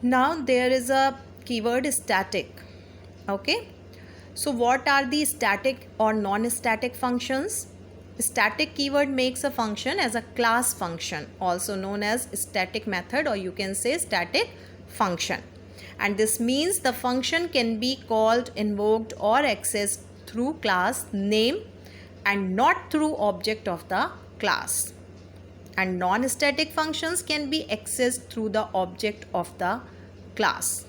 Now there is a keyword static. Okay, so what are the static or non-static functions? Static keyword makes a function as a class function, also known as static method, or you can say static function. And this means the function can be called, invoked or accessed through class name and not through object of the class. And non-static functions can be accessed through the object of the class.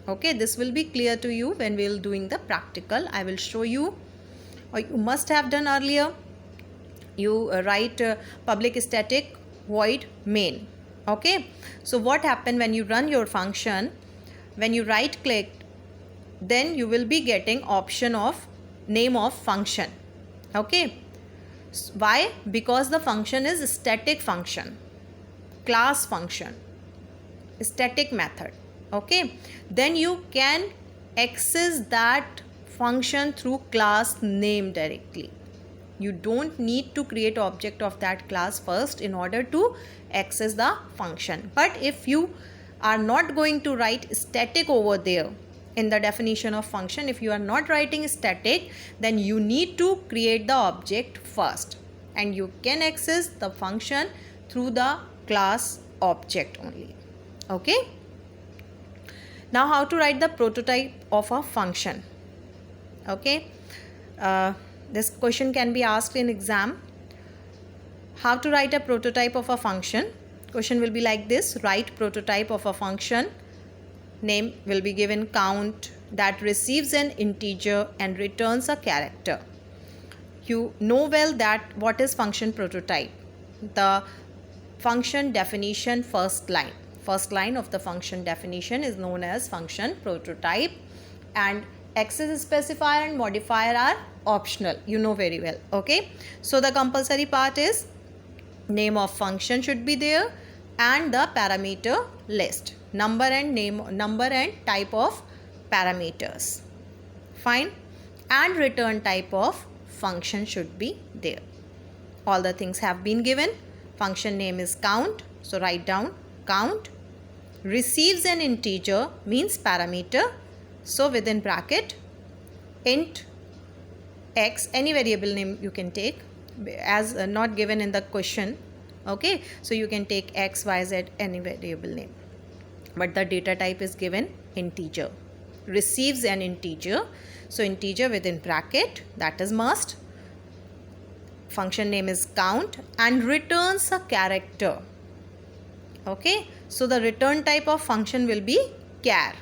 Okay, this will be clear to you when we will doing the practical. I will show you, or you must have done earlier. You write public static void main. Okay, so what happened when you run your function? When you right click, then you will be getting option of name of function. Okay, why? Because the function is static function, class function, static method. Okay, then you can access that function through class name directly. You don't need to create object of that class first in order to access the function. But if you are not going to write static over there in the definition of function, if you are not writing static, then you need to create the object first, and you can access the function through the class object only. Okay, now how to write the prototype of a function? Okay, this question can be asked in exam. How to write a prototype of a function? Question will be like this: write prototype of a function. Name will be given count that receives an integer and returns a character. You know well that what is function prototype. The function definition first line of the function definition is known as function prototype, and access specifier and modifier are optional, you know very well. Okay, so the compulsory part is name of function should be there and the parameter list, number and type of parameters. Fine. And return type of function should be there. All the things have been given. Function name is count, so write down count. Receives an integer means parameter, so within bracket int x, any variable name you can take as not given in the question. Okay, so you can take x, y, z, any variable name, but the data type is given integer. Receives an integer, so integer within bracket, that is must. Function name is count and returns a character. Okay, so the return type of function will be char.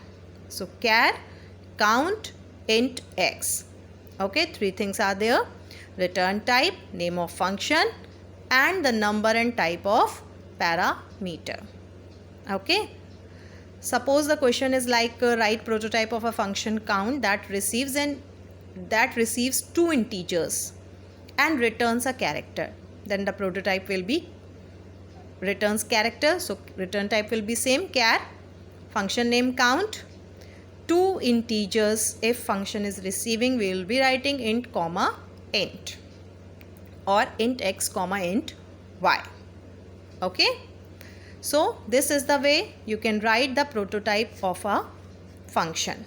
So char, count, int x. Okay, three things are there: return type, name of function, and the number and type of parameter. Okay, suppose the question is like write prototype of a function count that receives two integers and returns a character. Then the prototype will be returns character, so return type will be same, char. Function name count, two integers. If function is receiving, we will be writing int comma int, or int x comma int y. Okay, so this is the way you can write the prototype of a function.